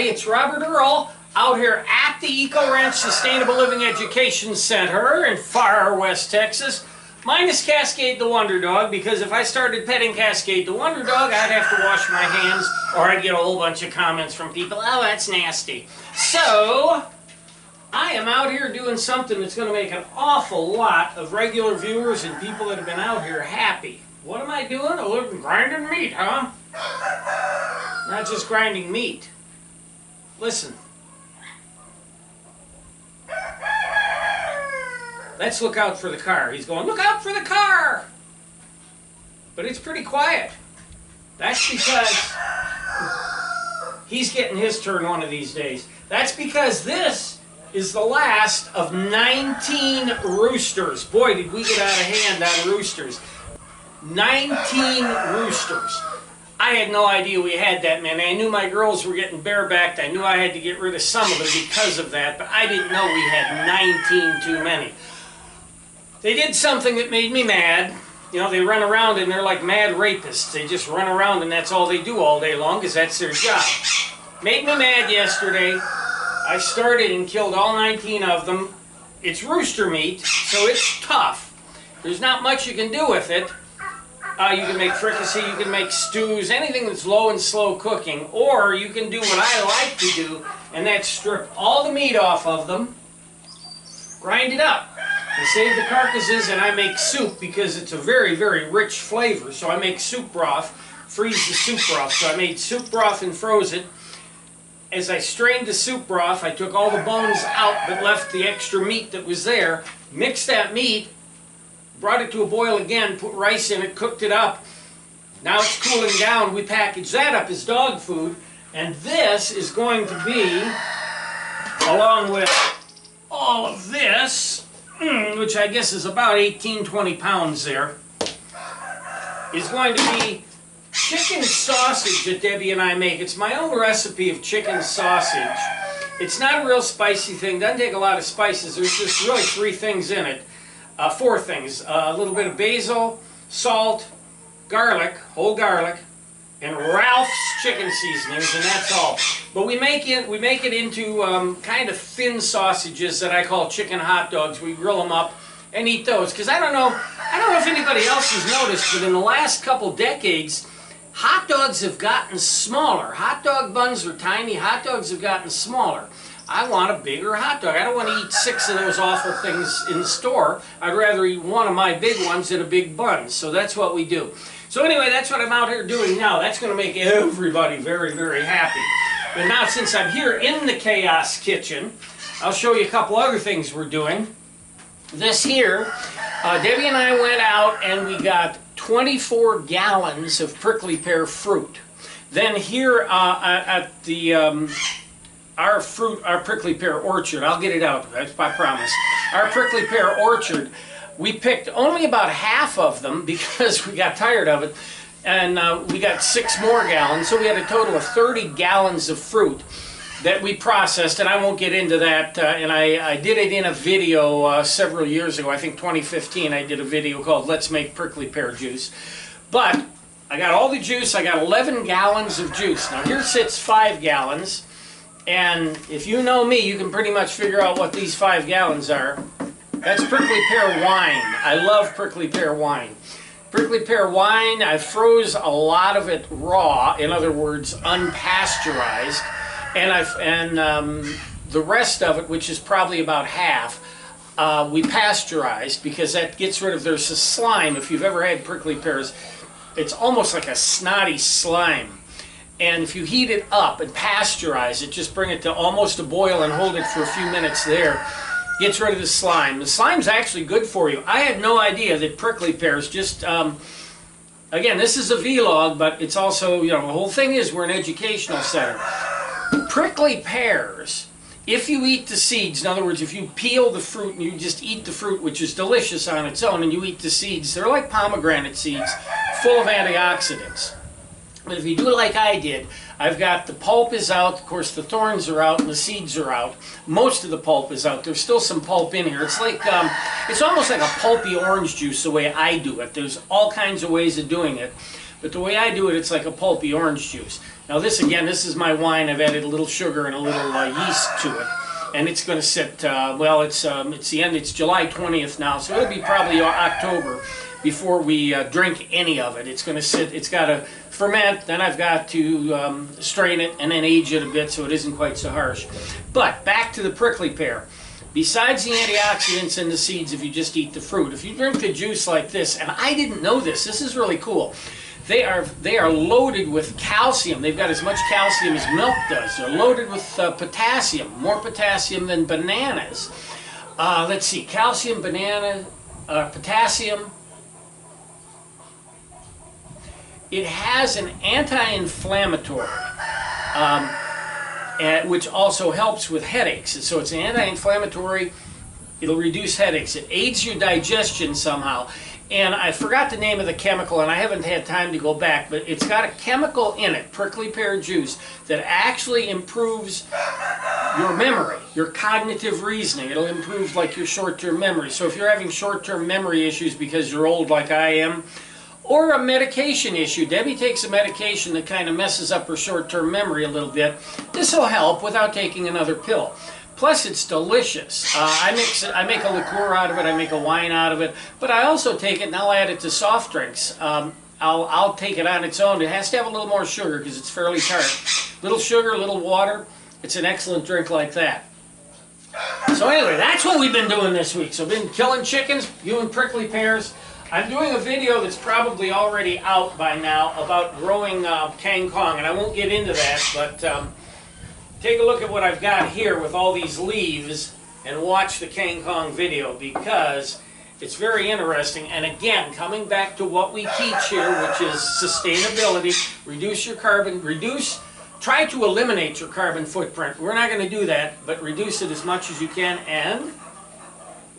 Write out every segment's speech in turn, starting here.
everybody, it's Robert Earl out here at the Eco Ranch Sustainable Living Education Center in far west Texas. Minus Cascade the Wonder Dog, because if I started petting Cascade the Wonder Dog, I'd have to wash my hands or I'd get a whole bunch of comments from people, oh, that's nasty. So, I am out here doing something that's going to make an awful lot of regular viewers and people that have been out here happy. What am I doing? A little grinding meat, huh? Not just grinding meat. Listen. Let's look out for the car. He's going, look out for the car! But it's pretty quiet. That's because he's getting his turn one of these days. That's because this is the last of 19 roosters. Boy, did we get out of hand on roosters. 19 roosters. I had no idea we had that many. I knew my girls were getting barebacked. I knew I had to get rid of some of them because of that, but I didn't know we had 19 too many. They did something that made me mad. You know, they run around and they're like mad rapists. They just run around and that's all they do all day long because that's their job. Made me mad yesterday. I started and killed all 19 of them. It's rooster meat, so it's tough. There's not much you can do with it. You can make fricassee, you can make stews, anything that's low and slow cooking. Or you can do what I like to do, and that's strip all the meat off of them, grind it up. I save the carcasses and I make soup because it's a very, very rich flavor. So I make soup broth, freeze the soup broth. So I made soup broth and froze it. As I strained the soup broth, I took all the bones out but left the extra meat that was there, mixed that meat, brought it to a boil again, put rice in it, cooked it up. Now it's cooling down. We package that up as dog food. And this is going to be, along with all of this, which I guess is about 18-20 pounds there, is going to be chicken sausage that Debbie and I make. It's my own recipe of chicken sausage. It's not a real spicy thing. Doesn't take a lot of spices. There's just really three things in it. Four things. A little bit of basil, salt, garlic, whole garlic, and Ralph's chicken seasonings, and that's all. But we make it into kind of thin sausages that I call chicken hot dogs. We grill them up and eat those. Because I don't know if anybody else has noticed, but in the last couple decades, hot dogs have gotten smaller. Hot dog buns are tiny. Hot dogs have gotten smaller. I want a bigger hot dog. I don't want to eat 6 of those awful things in the store. I'd rather eat one of my big ones in a big bun. So that's what we do. So anyway, that's what I'm out here doing now. That's going to make everybody very, very happy. But now since I'm here in the Chaos Kitchen, I'll show you a couple other things we're doing. This here, Debbie and I went out and we got 24 gallons of prickly pear fruit. Then here at the our prickly pear orchard, I'll get it out, I promise. Our prickly pear orchard, we picked only about half of them because we got tired of it, and we got 6 more gallons, so we had a total of 30 gallons of fruit that we processed, and I won't get into that, and I did it in a video several years ago. I think 2015 I did a video called Let's Make Prickly Pear Juice. But I got all the juice. I got 11 gallons of juice. Now here sits 5 gallons. And if you know me, you can pretty much figure out what these 5 gallons are. That's prickly pear wine. I love prickly pear wine. Prickly pear wine, I froze a lot of it raw, in other words, unpasteurized. And the rest of it, which is probably about half, we pasteurized because that gets rid of, there's a slime. If you've ever had prickly pears, it's almost like a snotty slime. And if you heat it up and pasteurize it, just bring it to almost a boil and hold it for a few minutes there, gets rid of the slime. The slime's actually good for you. I had no idea that prickly pears just, again, this is a vlog, but it's also, you know, the whole thing is we're an educational center. Prickly pears, if you eat the seeds, in other words, if you peel the fruit and you just eat the fruit, which is delicious on its own, and you eat the seeds, they're like pomegranate seeds, full of antioxidants. But if you do it like I did, I've got the pulp is out, of course the thorns are out and the seeds are out. Most of the pulp is out. There's still some pulp in here. It's like, it's almost like a pulpy orange juice the way I do it. There's all kinds of ways of doing it. But the way I do it, it's like a pulpy orange juice. Now this, again, this is my wine. I've added a little sugar and a little yeast to it. And it's going to sit, well, it's the end, it's July 20th now, so it'll be probably October before we drink any of it. It's going to sit, it's got to ferment, then I've got to strain it and then age it a bit so it isn't quite so harsh. But back to the prickly pear. Besides the antioxidants in the seeds, if you just eat the fruit, if you drink the juice like this, and I didn't know this is really cool. They are loaded with calcium. They've got as much calcium as milk does. They're loaded with potassium, more potassium than bananas. Let's see, calcium, banana, potassium. It has an anti-inflammatory, which also helps with headaches. So it's an anti-inflammatory. It'll reduce headaches. It aids your digestion somehow. And I forgot the name of the chemical, and I haven't had time to go back, but it's got a chemical in it, prickly pear juice, that actually improves your memory, your cognitive reasoning. It'll improve like your short-term memory. So if you're having short-term memory issues because you're old like I am, or a medication issue, Debbie takes a medication that kind of messes up her short-term memory a little bit, this will help without taking another pill. Plus, it's delicious. I make a liqueur out of it. I make a wine out of it. But I also take it and I'll add it to soft drinks. I'll take it on its own. It has to have a little more sugar because it's fairly tart. Little sugar, little water. It's an excellent drink like that. So anyway, that's what we've been doing this week. So I've been killing chickens, doing prickly pears. I'm doing a video that's probably already out by now about growing Kang Kong, and I won't get into that, but take a look at what I've got here with all these leaves and watch the Kang Kong video because it's very interesting. And again, coming back to what we teach here, which is sustainability, reduce your carbon, try to eliminate your carbon footprint. We're not going to do that, but reduce it as much as you can and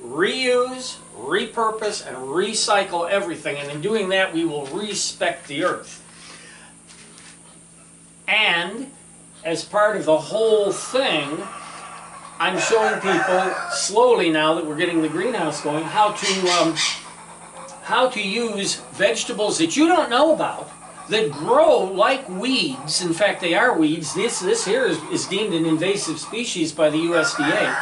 reuse, repurpose, and recycle everything. And in doing that, we will respect the earth. And as part of the whole thing, I'm showing people slowly now that we're getting the greenhouse going how to use vegetables that you don't know about that grow like weeds. In fact, they are weeds. This here is deemed an invasive species by the USDA.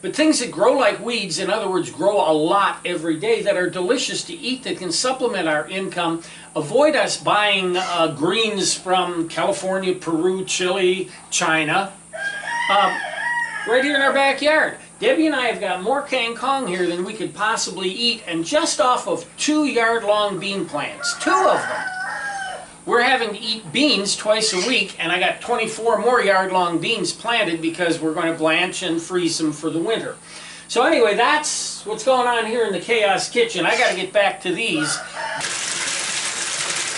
But things that grow like weeds, in other words, grow a lot every day, that are delicious to eat, that can supplement our income. Avoid us buying greens from California, Peru, Chile, China. Right here in our backyard. Debbie and I have got more Kang Kong here than we could possibly eat, and just off of 2-yard-long bean plants. 2 of them. We're having to eat beans twice a week, and I got 24 more yard-long beans planted because we're going to blanch and freeze them for the winter. So anyway, that's what's going on here in the Chaos Kitchen. I got to get back to these.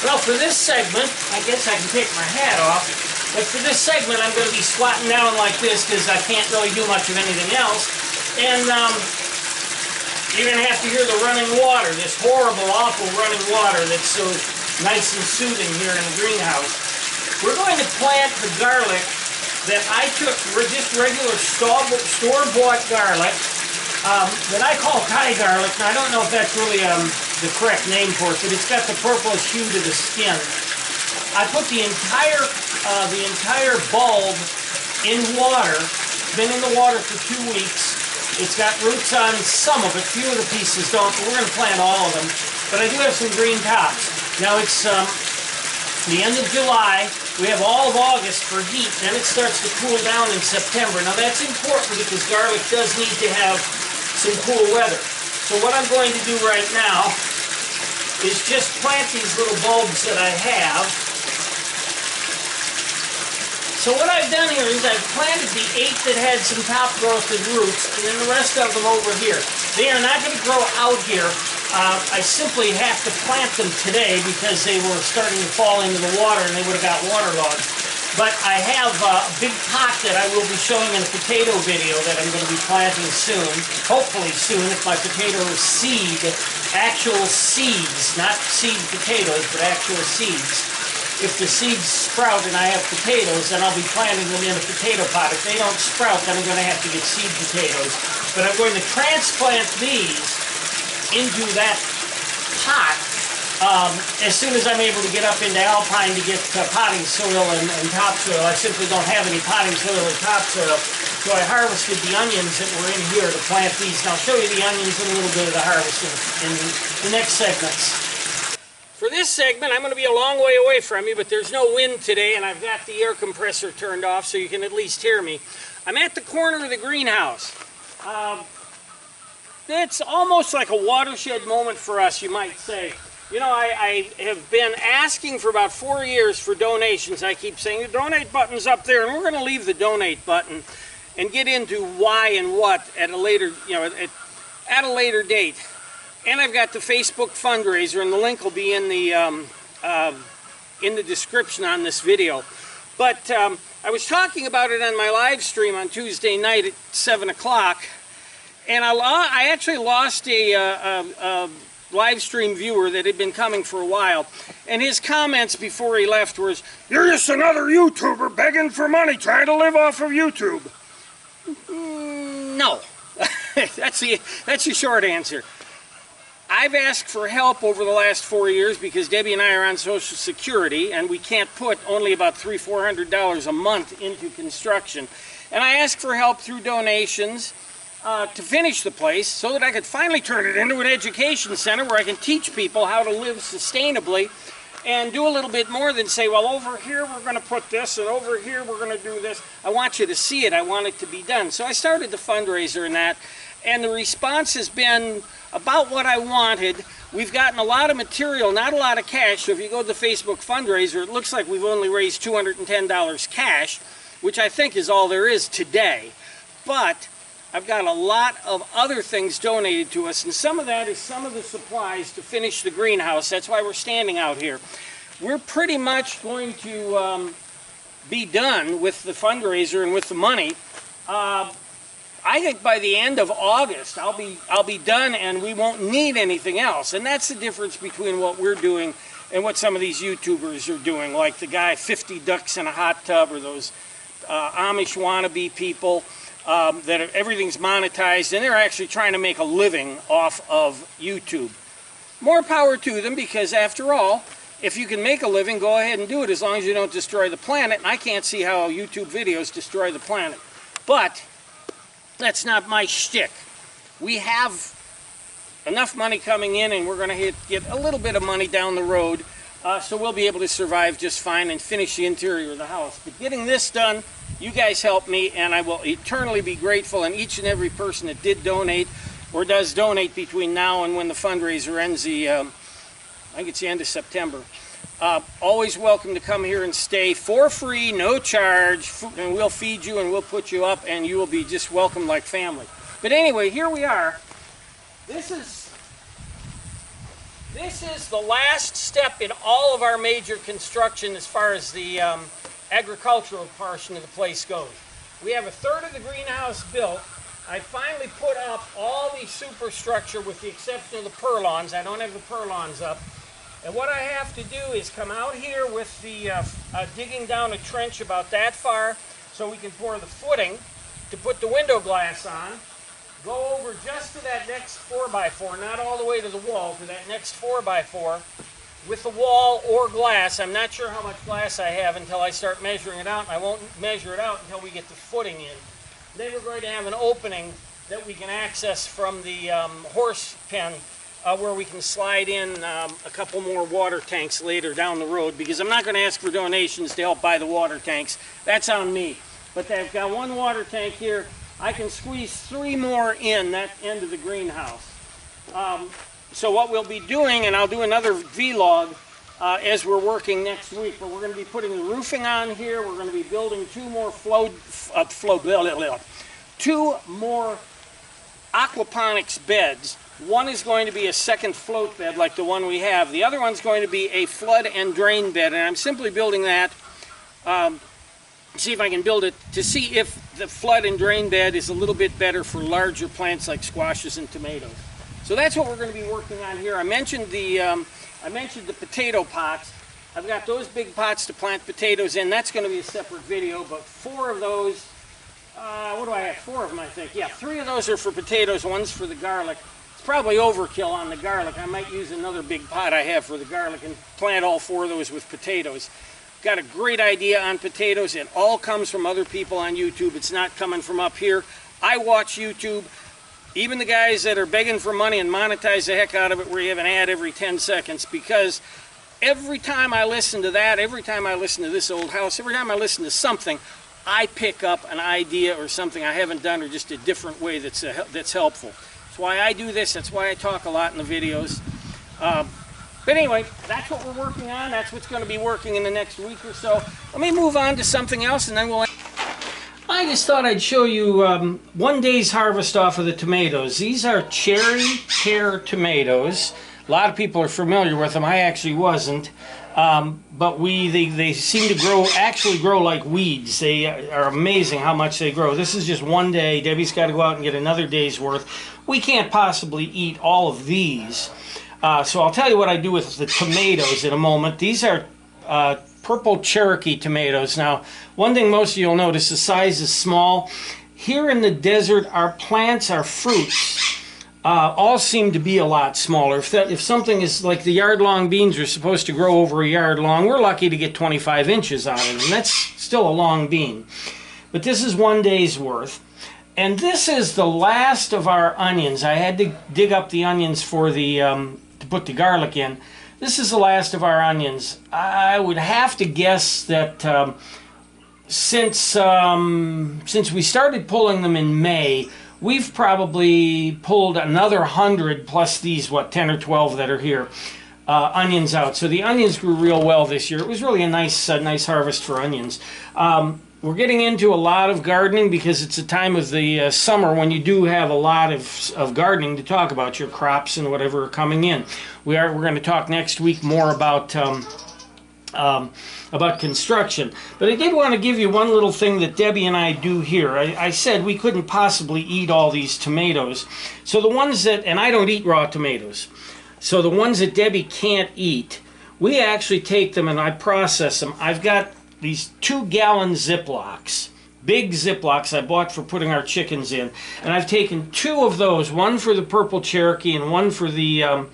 Well, for this segment, I guess I can take my hat off, but for this segment I'm going to be squatting down like this because I can't really do much of anything else. And you're going to have to hear the running water, this horrible, awful running water that's so nice and soothing here in the greenhouse. We're going to plant the garlic that I took, just regular store-bought garlic that I call Thai garlic. Now, I don't know if that's really the correct name for it, but it's got the purplish hue to the skin. I put the entire bulb in water. It's been in the water for 2 weeks. It's got roots on some of it. Few of the pieces don't, but we're going to plant all of them. But I do have some green tops. Now it's the end of July. We have all of August for heat. Then it starts to cool down in September. Now that's important because garlic does need to have some cool weather. So what I'm going to do right now is just plant these little bulbs that I have. So what I've done here is I've planted the 8 that had some top-growthed roots, and then the rest of them over here. They are not going to grow out here. I simply have to plant them today because they were starting to fall into the water and they would have got waterlogged. But I have a big pot that I will be showing in a potato video that I'm going to be planting soon, hopefully soon, if my potatoes seed, actual seeds, not seed potatoes, but actual seeds. If the seeds sprout and I have potatoes, then I'll be planting them in a potato pot. If they don't sprout, then I'm going to have to get seed potatoes. But I'm going to transplant these into that pot As soon as I'm able to get up into Alpine to get potting soil and topsoil, I simply don't have any potting soil or topsoil. So I harvested the onions that were in here to plant these. And I'll show you the onions and a little bit of the harvest in the next segments. For this segment, I'm going to be a long way away from you, but there's no wind today, and I've got the air compressor turned off so you can at least hear me. I'm at the corner of the greenhouse. It's almost like a watershed moment for us, you might say. You know, I have been asking for about 4 years for donations. I keep saying the donate button's up there, and we're going to leave the donate button and get into why and what at a later, at a later date. And I've got the Facebook fundraiser, and the link will be in the description on this video. But I was talking about it on my live stream on Tuesday night at 7 o'clock, and I actually lost a live stream viewer that had been coming for a while, and his comments before he left was, "You're just another YouTuber begging for money, trying to live off of YouTube." No, that's the short answer. I've asked for help over the last 4 years because Debbie and I are on Social Security, and we can't put only about $300-400 a month into construction. And I asked for help through donations to finish the place so that I could finally turn it into an education center where I can teach people how to live sustainably and do a little bit more than say, well, over here we're going to put this, and over here we're going to do this. I want you to see it. I want it to be done. So I started the fundraiser in that, and the response has been about what I wanted. We've gotten a lot of material, not a lot of cash. So if you go to the Facebook fundraiser, it looks like we've only raised $210 cash, which I think is all there is today. But I've got a lot of other things donated to us, and some of that is some of the supplies to finish the greenhouse. That's why we're standing out here. We're pretty much going to be done with the fundraiser and with the money. I think by the end of August, I'll be done, and we won't need anything else. And that's the difference between what we're doing and what some of these YouTubers are doing, like the guy 50 ducks in a hot tub, or those Amish wannabe people that everything's monetized, and they're actually trying to make a living off of YouTube. More power to them, because after all, if you can make a living, go ahead and do it, as long as you don't destroy the planet. And I can't see how YouTube videos destroy the planet. But that's not my shtick. We have enough money coming in, and we're going to get a little bit of money down the road, so we'll be able to survive just fine and finish the interior of the house. But getting this done, you guys helped me, and I will eternally be grateful. And each and every person that did donate or does donate between now and when the fundraiser ends, I think it's the end of September. Always welcome to come here and stay for free, no charge, and we'll feed you and we'll put you up, and you will be just welcome like family. But anyway, here we are. This is the last step in all of our major construction as far as the agricultural portion of the place goes. We have a third of the greenhouse built. I finally put up all the superstructure with the exception of the purlons. I don't have the purlons up. And what I have to do is come out here with the digging down a trench about that far so we can pour the footing to put the window glass on. Go over just to that next 4x4, not all the way to the wall, to that next 4x4 with the wall or glass. I'm not sure how much glass I have until I start measuring it out, and I won't measure it out until we get the footing in. Then we're going to have an opening that we can access from the horse pen, where we can slide in a couple more water tanks later down the road, because I'm not going to ask for donations to help buy the water tanks. That's on me. But they've got one water tank here. I can squeeze 3 more in that end of the greenhouse. So what we'll be doing, and I'll do another vlog as we're working next week, but we're going to be putting the roofing on here. We're going to be building 2 more aquaponics beds. One is going to be a second float bed like the one we have. The other one's going to be a flood and drain bed, and I'm simply building that, see if I can build it, to see if the flood and drain bed is a little bit better for larger plants like squashes and tomatoes. So that's what we're going to be working on here. I mentioned the potato pots. I've got those big pots to plant potatoes in. That's going to be a separate video, but 4 of those, what do I have? 4 of them, I think. Yeah, 3 of those are for potatoes, one's for the garlic. It's probably overkill on the garlic. I might use another big pot I have for the garlic and plant all 4 of those with potatoes. Got a great idea on potatoes. It all comes from other people on YouTube. It's not coming from up here. I watch YouTube. Even the guys that are begging for money and monetize the heck out of it where you have an ad every 10 seconds, because every time I listen to that, every time I listen to This Old House, every time I listen to something, I pick up an idea or something I haven't done, or just a different way that's helpful. That's why I do this. That's why I talk a lot in the videos. But anyway, that's what we're working on. That's what's going to be working in the next week or so. Let me move on to something else, and then we'll... I just thought I'd show you one day's harvest off of the tomatoes. These are cherry pear tomatoes. A lot of people are familiar with them. I actually wasn't. But they seem to actually grow like weeds. They are amazing how much they grow. This is just one day. Debbie's got to go out and get another day's worth. We can't possibly eat all of these. So I'll tell you what I do with the tomatoes in a moment. These are purple Cherokee tomatoes. Now, one thing most of you will notice, the size is small. Here in the desert, our plants, our fruits, all seem to be a lot smaller. If something is like the yard-long beans are supposed to grow over a yard long, we're lucky to get 25 inches out of them. That's still a long bean. But this is one day's worth. And this is the last of our onions. I had to dig up the onions for the to put the garlic in. This is the last of our onions. I would have to guess that since we started pulling them in May, we've probably pulled another 100 plus these, 10 or 12 that are here, onions out. So the onions grew real well this year. It was really a nice harvest for onions. We're getting into a lot of gardening because it's a time of the summer when you do have a lot of gardening to talk about, your crops and whatever are coming in. We're going to talk next week more about construction. But I did want to give you one little thing that Debbie and I do here. I said we couldn't possibly eat all these tomatoes. So the ones that, and I don't eat raw tomatoes, so the ones that Debbie can't eat, we actually take them and I process them. I've got these 2-gallon Ziplocs, big Ziplocs I bought for putting our chickens in. And I've taken 2 of those, one for the purple Cherokee and one for the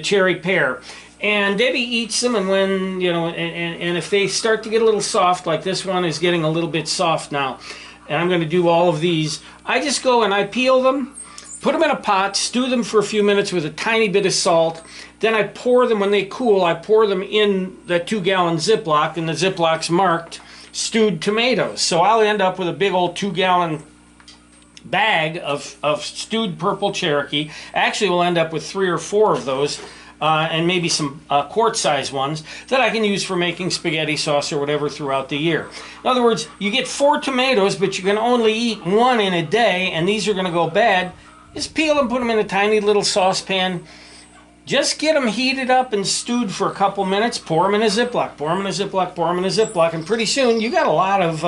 cherry pear. And Debbie eats them, and when, and if they start to get a little soft, like this one is getting a little bit soft now, and I'm going to do all of these, I just go and I peel them, put them in a pot, stew them for a few minutes with a tiny bit of salt. Then I pour them, when they cool, I pour them in that 2-gallon Ziploc, and the Ziploc's marked stewed tomatoes. So I'll end up with a big old 2-gallon bag of stewed purple Cherokee. Actually, we'll end up with 3 or 4 of those, and maybe some quart-sized ones that I can use for making spaghetti sauce or whatever throughout the year. In other words, you get 4 tomatoes, but you can only eat 1 in a day, and these are going to go bad. Just peel them, put them in a tiny little saucepan. Just get them heated up and stewed for a couple minutes. Pour them in a Ziploc. Pour them in a Ziploc. Pour them in a Ziploc, and pretty soon you got a lot of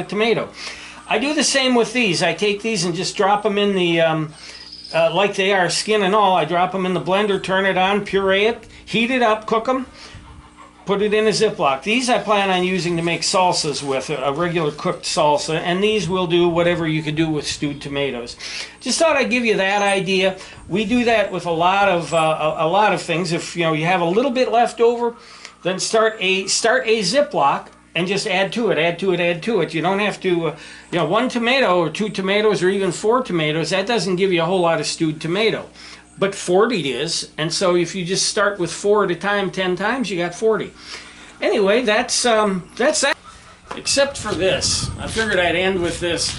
tomato. I do the same with these. I take these and just drop them in the like they are, skin and all. I drop them in the blender, turn it on, puree it, heat it up, cook them, put it in a Ziploc. These I plan on using to make salsas with, a regular cooked salsa, and these will do whatever you could do with stewed tomatoes. Just thought I'd give you that idea. We do that with a lot of things. If you have a little bit left over, then start a Ziploc and just add to it, add to it, add to it. You don't have to, 1 tomato or 2 tomatoes or even 4 tomatoes, that doesn't give you a whole lot of stewed tomato. But 40 is, and so if you just start with 4 at a time, 10 times, you got 40. Anyway, that's that. Except for this, I figured I'd end with this.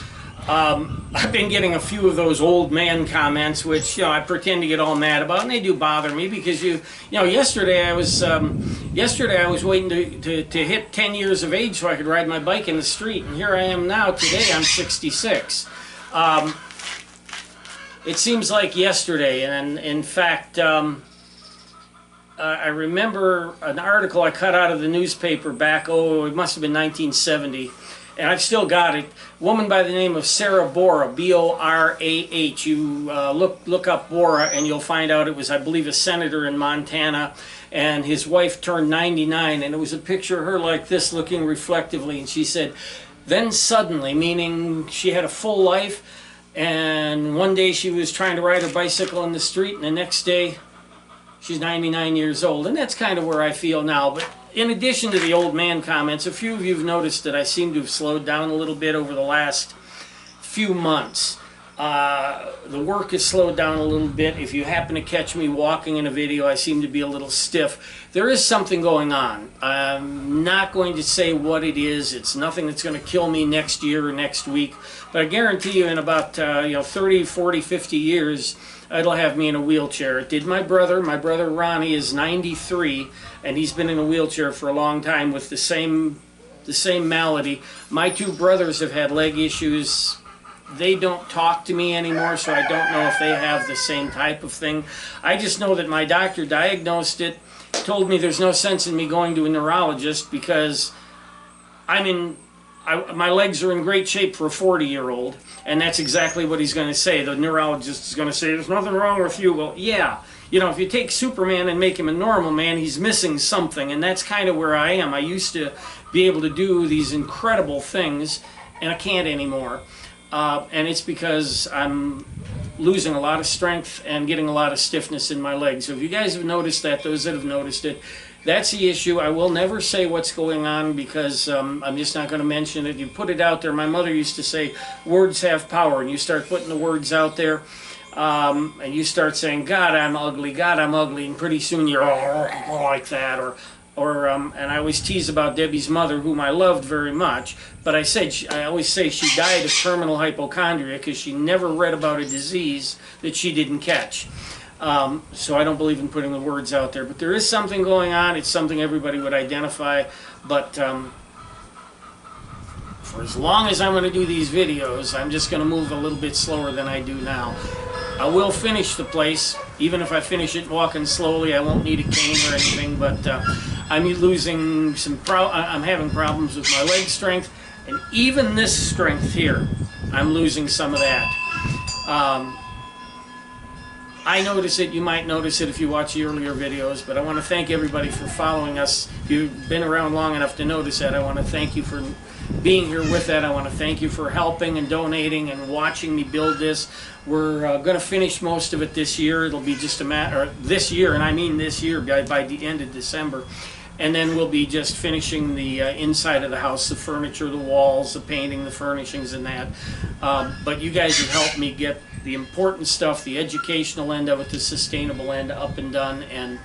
I've been getting a few of those old man comments, which I pretend to get all mad about, and they do bother me because yesterday I was waiting to hit 10 years of age so I could ride my bike in the street, and here I am now. Today I'm 66. It seems like yesterday, and in fact, I remember an article I cut out of the newspaper back, it must have been 1970, and I've still got it. A woman by the name of Sarah Borah, B-O-R-A-H. You look up Borah, and you'll find out it was, I believe, a senator in Montana, and his wife turned 99, and it was a picture of her like this, looking reflectively, and she said, "Then suddenly," meaning she had a full life, And one day she was trying to ride her bicycle in the street, and the next day she's 99 years old. And that's kind of where I feel now. But in addition to the old man comments, a few of you have noticed that I seem to have slowed down a little bit over the last few months. The work has slowed down a little bit. If you happen to catch me walking in a video, I seem to be a little stiff. There is something going on. I'm not going to say what it is. It's nothing that's going to kill me next year or next week. But I guarantee you in about 30, 40, 50 years, it'll have me in a wheelchair. It did my brother. My brother Ronnie is 93, and he's been in a wheelchair for a long time with the same malady. My two brothers have had leg issues. They don't talk to me anymore, so I don't know if they have the same type of thing. I just know that my doctor diagnosed it, told me there's no sense in me going to a neurologist because my legs are in great shape for a 40-year-old, and that's exactly what he's going to say. The neurologist is going to say, there's nothing wrong with you. Well, yeah. If you take Superman and make him a normal man, he's missing something, and that's kind of where I am. I used to be able to do these incredible things, and I can't anymore. And it's because I'm losing a lot of strength and getting a lot of stiffness in my legs. So if you guys have noticed that, those that have noticed it, that's the issue. I will never say what's going on because I'm just not going to mention it. You put it out there. My mother used to say, words have power, and you start putting the words out there, and you start saying, God, I'm ugly, God, I'm ugly, and pretty soon you're all like that, and I always tease about Debbie's mother, whom I loved very much, but I always say she died of terminal hypochondria because she never read about a disease that she didn't catch. So I don't believe in putting the words out there, but there is something going on. It's something everybody would identify, but for as long as I'm going to do these videos, I'm just going to move a little bit slower than I do now. I will finish the place. Even if I finish it walking slowly, I won't need a cane or anything, but I'm losing I'm having problems with my leg strength, and even this strength here, I'm losing some of that. I notice it, you might notice it if you watch the earlier videos, but I want to thank everybody for following us. If you've been around long enough to notice that, I want to thank you for being here with that. I want to thank you for helping and donating and watching me build this. We're going to finish most of it this year. It'll be just a matter, this year, and I mean this year, by the end of December. And then we'll be just finishing the inside of the house, the furniture, the walls, the painting, the furnishings, and that. But you guys have helped me get the important stuff, the educational end of it, the sustainable end, up and done. And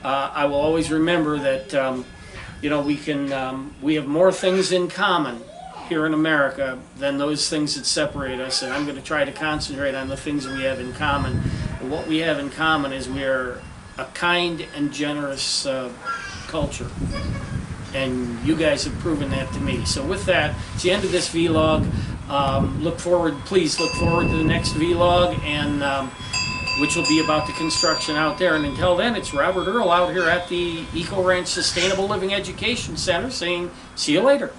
I will always remember that we have more things in common here in America than those things that separate us, and I'm going to try to concentrate on the things we have in common. And what we have in common is we are a kind and generous culture, and you guys have proven that to me. So with that, it's the end of this vlog. Please look forward to the next vlog, and which will be about the construction out there. And until then, it's Robert Earl out here at the Eco Ranch Sustainable Living Education Center saying, see you later.